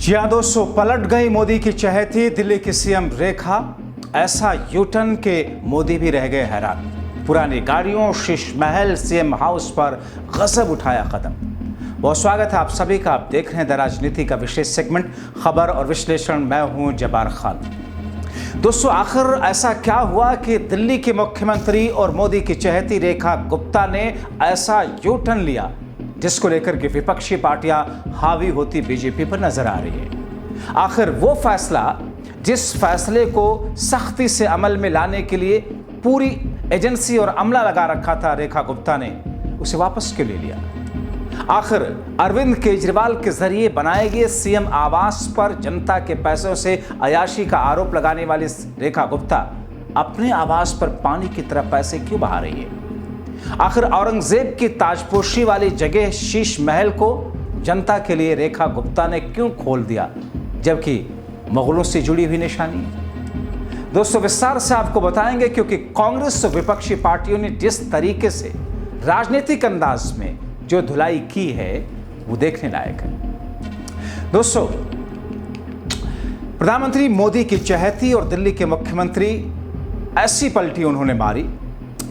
जी हाँ दोस्तों, पलट गई मोदी की चहेती दिल्ली की सीएम रेखा। ऐसा यूटर्न के मोदी भी रह गए हैरान। पुरानी गाड़ियों, शीश महल, सीएम हाउस पर गजब उठाया कदम। बहुत स्वागत है आप सभी का। आप देख रहे हैं द राजनीति का विशेष सेगमेंट खबर और विश्लेषण। मैं हूं जब्बार खान। दोस्तों, आखिर ऐसा क्या हुआ कि दिल्ली के मुख्यमंत्री और मोदी की चहेती रेखा गुप्ता ने ऐसा यूटर्न लिया जिसको लेकर के विपक्षी पार्टियां हावी होती बीजेपी पर नजर आ रही है। आखिर वो फैसला, जिस फैसले को सख्ती से अमल में लाने के लिए पूरी एजेंसी और अमला लगा रखा था रेखा गुप्ता ने, उसे वापस क्यों ले लिया? आखिर अरविंद केजरीवाल के जरिए बनाए गए सीएम आवास पर जनता के पैसों से अयाशी का आरोप लगाने वाली रेखा गुप्ता अपने आवास पर पानी की तरह पैसे क्यों बहा रही है? आखिर औरंगजेब की ताजपोशी वाली जगह शीश महल को जनता के लिए रेखा गुप्ता ने क्यों खोल दिया, जबकि मुगलों से जुड़ी हुई निशानी है? दोस्तों, विस्तार से आपको बताएंगे, क्योंकि कांग्रेस और विपक्षी पार्टियों ने जिस तरीके से राजनीतिक अंदाज में जो धुलाई की है वो देखने लायक है। दोस्तों, प्रधानमंत्री मोदी की चहेती और दिल्ली के मुख्यमंत्री ऐसी पलटी उन्होंने मारी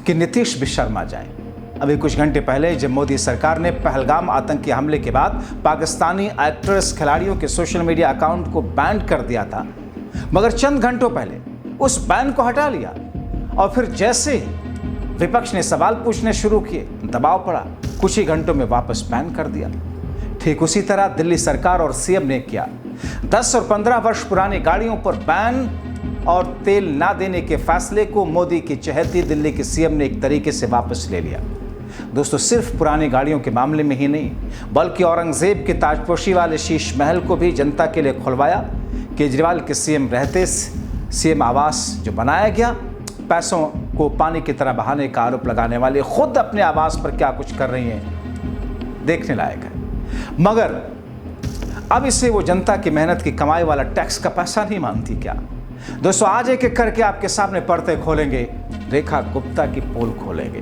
कि नीतीश भी शर्मा जाए। अभी कुछ घंटे पहले जब मोदी सरकार ने पहलगाम आतंकी हमले के बाद पाकिस्तानी एक्ट्रेस खिलाड़ियों के सोशल मीडिया अकाउंट को बैन कर दिया था, मगर चंद घंटों पहले उस बैन को हटा लिया और फिर जैसे विपक्ष ने सवाल पूछने शुरू किए, दबाव पड़ा, कुछ ही घंटों में वापस बैन कर दिया। ठीक उसी तरह दिल्ली सरकार और सीएम ने किया। 10 और 15 वर्ष पुरानी गाड़ियों पर बैन और तेल ना देने के फैसले को मोदी की चहेती दिल्ली के सीएम ने एक तरीके से वापस ले लिया। दोस्तों, सिर्फ पुरानी गाड़ियों के मामले में ही नहीं, बल्कि औरंगजेब की ताजपोशी वाले शीश महल को भी जनता के लिए खुलवाया। केजरीवाल के सीएम रहते सीएम आवास जो बनाया गया, पैसों को पानी की तरह बहाने का आरोप लगाने वाले खुद अपने आवास पर क्या कुछ कर रही हैं, देखने लायक है। मगर अब इसे वो जनता की मेहनत की कमाई वाला टैक्स का पैसा नहीं मानती क्या? दोस्तों, आज एक एक करके आपके सामने पर्दे खोलेंगे, रेखा गुप्ता की पोल खोलेंगे।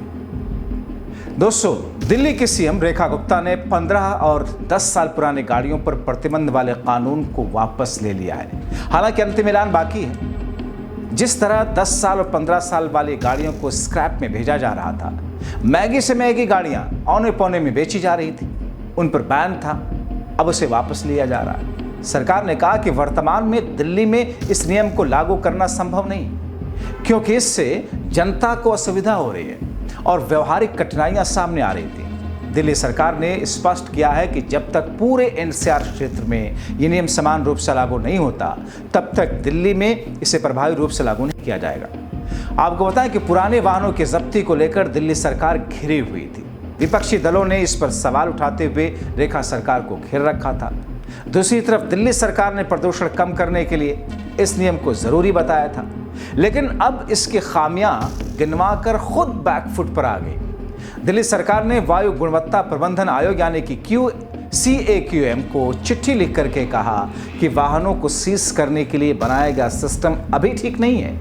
दोस्तों, दिल्ली की सीएम रेखा गुप्ता ने 15 और 10 साल पुरानी गाड़ियों पर प्रतिबंध वाले कानून को वापस ले लिया है। हालांकि अंतिम ऐलान बाकी है। जिस तरह 10 साल और 15 साल वाली गाड़ियों को स्क्रैप में भेजा जा रहा था, मैगी से महंगी गाड़ियां औने पौने में बेची जा रही थी, उन पर बैन था, अब उसे वापस लिया जा रहा है। सरकार ने कहा कि वर्तमान में दिल्ली में इस नियम को लागू करना संभव नहीं, क्योंकि इससे जनता को असुविधा हो रही है और व्यवहारिक कठिनाइयां सामने आ रही थी। दिल्ली सरकार ने स्पष्ट किया है कि जब तक पूरे एनसीआर क्षेत्र में ये नियम समान रूप से लागू नहीं होता, तब तक दिल्ली में इसे प्रभावी रूप से लागू नहीं किया जाएगा। आपको बताएं कि पुराने वाहनों की जब्ती को लेकर दिल्ली सरकार घिरी हुई थी। विपक्षी दलों ने इस पर सवाल उठाते हुए रेखा सरकार को घेर रखा था। दूसरी तरफ दिल्ली सरकार ने प्रदूषण कम करने के लिए इस नियम को जरूरी बताया था, लेकिन अब इसकी खामियां गिनवाकर खुद बैकफुट पर आ गई। दिल्ली सरकार ने वायु गुणवत्ता प्रबंधन आयोग यानी कि CAQM को चिट्ठी लिख करके कहा कि वाहनों को सीज करने के लिए बनाया गया सिस्टम अभी ठीक नहीं है।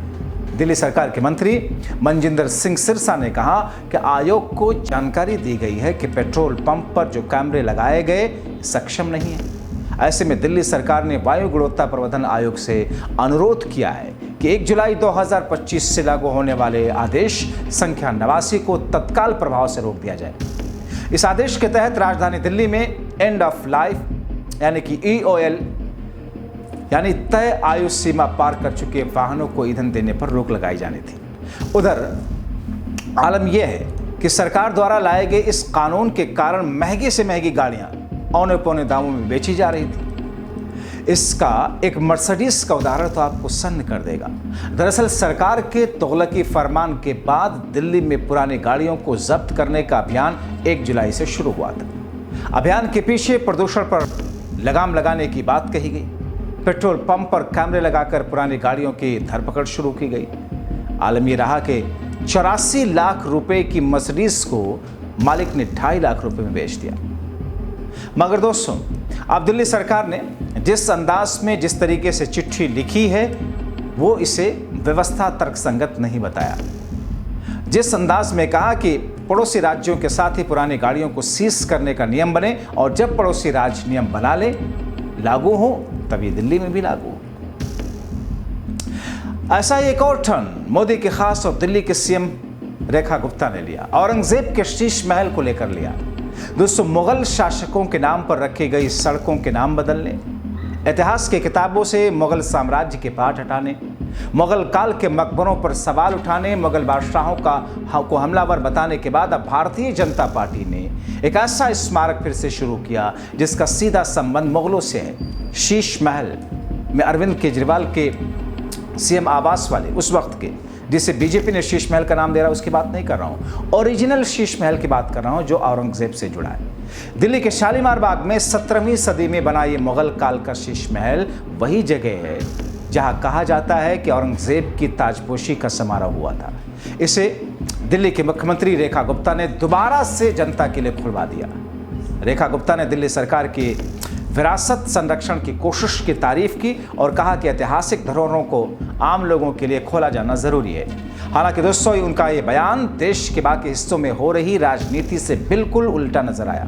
दिल्ली सरकार के मंत्री मनजिंदर सिंह सिरसा ने कहा कि आयोग को जानकारी दी गई है कि पेट्रोल पंप पर जो कैमरे लगाए गए सक्षम नहीं है। ऐसे में दिल्ली सरकार ने वायु गुणवत्ता प्रबंधन आयोग से अनुरोध किया है कि 1 जुलाई 2025 से लागू होने वाले आदेश संख्या 89 को तत्काल प्रभाव से रोक दिया जाए। इस आदेश के तहत राजधानी दिल्ली में एंड ऑफ लाइफ यानी कि EOL यानी तय आयु सीमा पार कर चुके वाहनों को ईंधन देने पर रोक लगाई जानी थी। उधर आलम यह है कि सरकार द्वारा लाए गए इस कानून के कारण महंगी से महंगी गाड़ियां औने पौने दामों में बेची जा रही थी। इसका एक मर्सिडीज का उदाहरण तो आपको सन्न कर देगा। दरअसल सरकार के तुगलकी फरमान के बाद दिल्ली में पुरानी गाड़ियों को जब्त करने का अभियान 1 जुलाई से शुरू हुआ था। अभियान के पीछे प्रदूषण पर लगाम लगाने की बात कही गई। पेट्रोल पंप पर कैमरे लगाकर पुरानी गाड़ियों की धरपकड़ शुरू की गई। आलम यह रहा कि 84 लाख रुपए की मर्सिडीज को मालिक ने 2.5 लाख रुपए में बेच दिया। मगर दोस्तों, अब दिल्ली सरकार ने जिस अंदाज में जिस तरीके से चिट्ठी लिखी है, वो इसे व्यवस्था तर्कसंगत नहीं बताया। जिस अंदाज में कहा कि पड़ोसी राज्यों के साथ ही पुरानी गाड़ियों को सीज करने का नियम बने और जब पड़ोसी राज्य नियम बना ले, लागू हो, तब ये दिल्ली में भी लागू। ऐसा ही एक और टर्न मोदी के खास और दिल्ली के सीएम रेखा गुप्ता ने लिया। औरंगजेब के शीश महल को लेकर लिया। दोस्तों, मुगल शासकों के नाम पर रखी गई सड़कों के नाम बदलने, इतिहास की किताबों से मुगल साम्राज्य के पाठ हटाने, मुगल काल के मकबरों पर सवाल उठाने, मुगल बादशाहों को हमलावर बताने के बाद अब भारतीय जनता पार्टी ने एक ऐसा स्मारक फिर से शुरू किया जिसका सीधा संबंध मुगलों से है। शीश महल में अरविंद केजरीवाल के सीएम आवास वाले उस वक्त के, जिसे बीजेपी ने शीश महल का नाम दे रहा है, उसकी बात नहीं कर रहा हूं। ओरिजिनल शीश महल की बात कर रहा हूं जो औरंगजेब से जुड़ा है। दिल्ली के शालीमार बाग में 17वीं सदी में बना ये मुगल काल का शीश महल वही जगह है जहां कहा जाता है कि औरंगजेब की ताजपोशी का समारोह हुआ था। इसे दिल्ली के मुख्यमंत्री रेखा गुप्ता ने दोबारा से जनता के लिए खुलवा दिया। रेखा गुप्ता ने दिल्ली सरकार की विरासत संरक्षण की कोशिश की तारीफ की और कहा कि ऐतिहासिक धरोहरों को आम लोगों के लिए खोला जाना जरूरी है। हालांकि दोस्तों, उनका ये बयान देश के बाकी हिस्सों में हो रही राजनीति से बिल्कुल उल्टा नजर आया।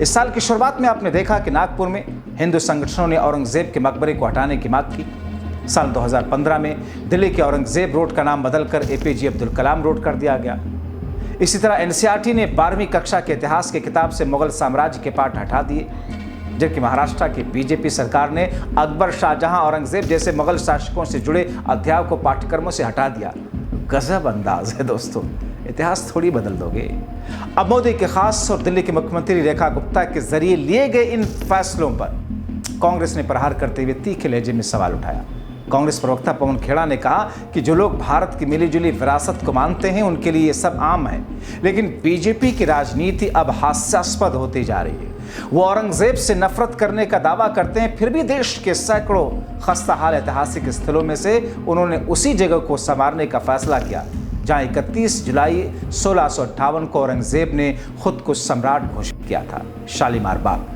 इस साल की शुरुआत में आपने देखा कि नागपुर में हिंदू संगठनों ने औरंगजेब के मकबरे को हटाने की मांग की। साल 2015 में दिल्ली के औरंगजेब रोड का नाम बदलकर एपीजे अब्दुल कलाम रोड कर दिया गया। इसी तरह एनसीईआरटी ने 12वीं कक्षा के इतिहास की किताब से मुगल साम्राज्य के पाठ हटा दिए, जबकि महाराष्ट्र की बीजेपी सरकार ने अकबर, शाहजहां, औरंगजेब जैसे मुगल शासकों से जुड़े अध्यायों को पाठ्यक्रमों से हटा दिया। गजब अंदाज है दोस्तों, इतिहास थोड़ी बदल दोगे। अब मोदी के खास और दिल्ली के मुख्यमंत्री रेखा गुप्ता के जरिए लिए गए इन फैसलों पर कांग्रेस ने प्रहार करते हुए तीखे लहजे में सवाल उठाया। कांग्रेस प्रवक्ता पवन खेड़ा ने कहा कि जो लोग भारत की मिलीजुली विरासत को मानते हैं उनके लिए ये सब आम है, लेकिन बीजेपी की राजनीति अब हास्यास्पद होती जा रही है। वो औरंगजेब से नफरत करने का दावा करते हैं, फिर भी देश के सैकड़ों खस्ताहाल ऐतिहासिक स्थलों में से उन्होंने उसी जगह को संवारने का फैसला किया जहां 31 जुलाई 1658 को औरंगजेब ने खुद को सम्राट घोषित किया था, शालीमार बाग।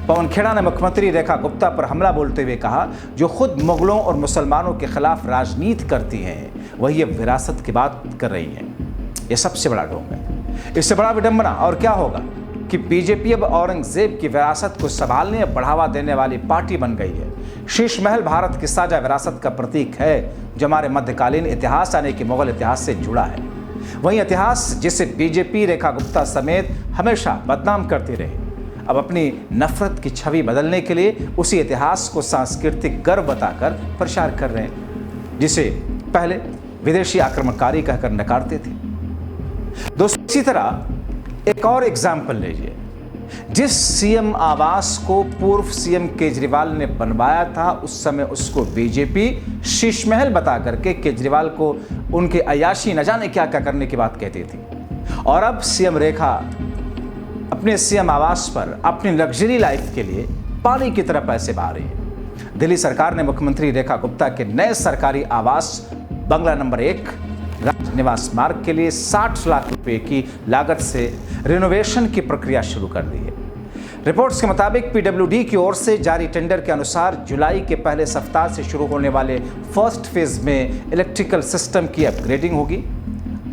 पवन खेड़ा ने मुख्यमंत्री रेखा गुप्ता पर हमला बोलते हुए कहा, जो खुद मुगलों और मुसलमानों के खिलाफ राजनीति करती हैं वही अब विरासत की बात कर रही हैं। यह सबसे बड़ा ढोंग है। इससे बड़ा विडंबना और क्या होगा कि बीजेपी अब औरंगजेब की विरासत को संभालने और बढ़ावा देने वाली पार्टी बन गई है। शीश महल भारत की साझा विरासत का प्रतीक है जो हमारे मध्यकालीन इतिहास यानी कि मुगल इतिहास से जुड़ा है। वही इतिहास जिसे बीजेपी रेखा गुप्ता समेत हमेशा बदनाम करती रही, अब अपनी नफरत की छवि बदलने के लिए उसी इतिहास को सांस्कृतिक गर्व बताकर प्रचार कर रहे हैं, जिसे पहले विदेशी आक्रमणकारी कहकर नकारते थे। दोस्तों, इसी तरह एक और एग्जाम्पल लीजिए। जिस सीएम आवास को पूर्व सीएम केजरीवाल ने बनवाया था, उस समय उसको बीजेपी शीश महल बता करके केजरीवाल को उनके अयाशी न जाने क्या क्या करने की बात कहती थी। और अब सीएम रेखा अपने सीएम आवास पर अपनी लग्जरी लाइफ के लिए पानी की तरह पैसे बहा रही है। दिल्ली सरकार ने मुख्यमंत्री रेखा गुप्ता के नए सरकारी आवास बंगला नंबर 1 राजनिवास मार्ग के लिए 60 लाख रुपए की लागत से रिनोवेशन की प्रक्रिया शुरू कर दी है। रिपोर्ट्स के मुताबिक पीडब्ल्यूडी की ओर से जारी टेंडर के अनुसार जुलाई के पहले सप्ताह से शुरू होने वाले फर्स्ट फेज में इलेक्ट्रिकल सिस्टम की अपग्रेडिंग होगी।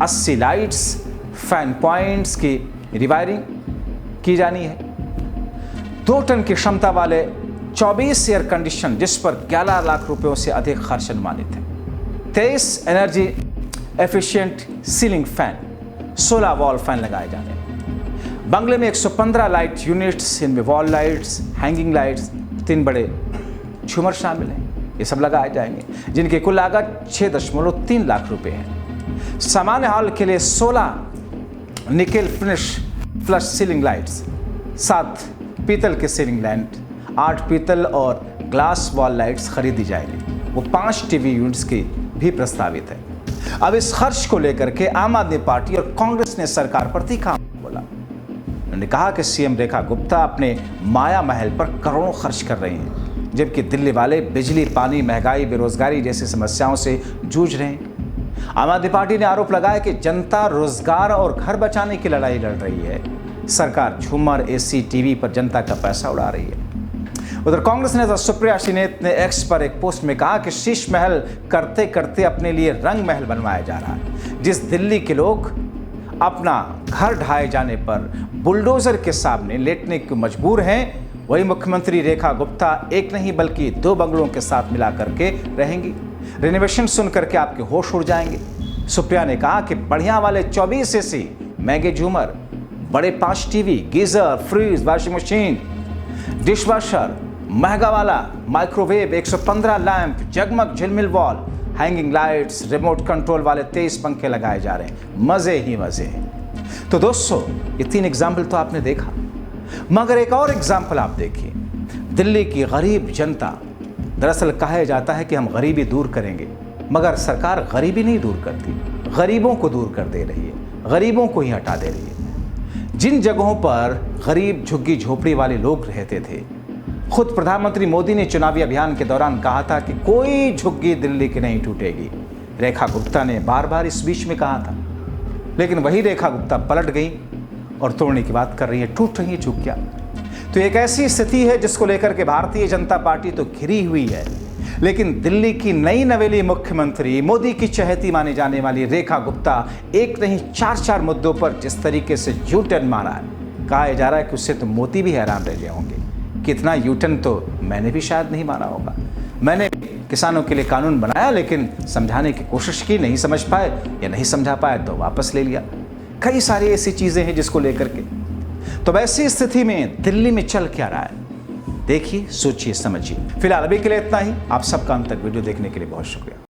80 लाइट्स, फैन पॉइंट्स की रिवायरिंग की जानी है। 2 टन की क्षमता वाले 24 एयर कंडीशन, जिस पर 11 लाख रुपयों से अधिक खर्च अनुमानित है। 23 energy efficient ceiling fan, 16 wall fan लगाए जाने हैं। बंगले में 115 लाइट यूनिट्स, इनमें वॉल लाइट्स, हैंगिंग लाइट्स, 3 बड़े झूमर शामिल हैं। ये सब लगाए जाएंगे जिनकी कुल लागत 6.3 लाख रुपए है। सामान्य हॉल के लिए 16 nickel finish flush ceiling lights, 7 पीतल के सीलिंग लाइट, 8 पीतल और ग्लास वॉल लाइट्स खरीदी जाएंगी। वो 5 टीवी यूनिट्स की भी प्रस्तावित है। अब इस खर्च को लेकर के आम आदमी पार्टी और कांग्रेस ने सरकार पर तीखा बोला। उन्होंने कहा कि सीएम रेखा गुप्ता अपने माया महल पर करोड़ों खर्च कर रहे हैं, जबकि दिल्ली वाले बिजली, पानी, महंगाई, बेरोजगारी जैसी समस्याओं से जूझ रहे हैं। आम आदमी पार्टी ने आरोप लगाया कि जनता रोजगार और घर बचाने की लड़ाई लड़ रही है, सरकार झूमर, एसी, टीवी पर जनता का पैसा उड़ा रही है। उधर कांग्रेस नेता सुप्रिया श्रीनेत ने एक्स पर एक पोस्ट में कहा कि शीश महल करते करते अपने लिए रंग महल बनवाया जा रहा है। जिस दिल्ली के लोग अपना घर ढहाए जाने पर बुलडोजर के सामने लेटने को मजबूर हैं, वही मुख्यमंत्री रेखा गुप्ता एक नहीं बल्कि 2 बंगलों के साथ मिला करके रहेंगी। रिनोवेशन सुन करके आपके होश उड़ जाएंगे। सुप्रिया ने कहा कि बढ़िया वाले 24 एसी, महंगे झूमर, बड़े 5 TV, geyser, fridge, washing machine, dishwasher, महंगा वाला माइक्रोवेव, 115 लैंप, जगमग झिलमिल wall, hanging lights, remote control वाले 23 पंखे लगाए जा रहे हैं। मजे ही मजे हैं। तो दोस्तों, ये 3 एग्जाम्पल तो आपने देखा, मगर एक और एग्जाम्पल आप देखिए। दिल्ली की गरीब जनता, दरअसल कहा जाता है कि हम गरीबी दूर करेंगे, मगर सरकार गरीबी नहीं दूर करती, गरीबों को दूर कर दे रही है, गरीबों को ही हटा दे रही है। जिन जगहों पर गरीब झुग्गी झोपड़ी वाले लोग रहते थे, खुद प्रधानमंत्री मोदी ने चुनावी अभियान के दौरान कहा था कि कोई झुग्गी दिल्ली की नहीं टूटेगी। रेखा गुप्ता ने बार बार इस बीच में कहा था, लेकिन वही रेखा गुप्ता पलट गई और तोड़ने की बात कर रही है, टूट रही है झुग्गियां। तो एक ऐसी स्थिति है जिसको लेकर के भारतीय जनता पार्टी तो घिरी हुई है, लेकिन दिल्ली की नई नवेली मुख्यमंत्री, मोदी की चहेती मानी जाने वाली रेखा गुप्ता एक नहीं 4 मुद्दों पर जिस तरीके से यू टर्न मारा है, कहा जा रहा है कि उससे तो मोदी भी हैरान रह गए होंगे। कितना यू टर्न तो मैंने भी शायद नहीं मारा होगा। मैंने किसानों के लिए कानून बनाया, लेकिन समझाने की कोशिश की, नहीं समझ पाए या नहीं समझा पाए तो वापस ले लिया। कई सारी ऐसी चीजें हैं जिसको लेकर के। तो वैसी स्थिति में दिल्ली में चल क्या रहा है, देखिए, सोचिए, समझिए। फिलहाल अभी के लिए इतना ही। आप सबका अंत तक वीडियो देखने के लिए बहुत शुक्रिया।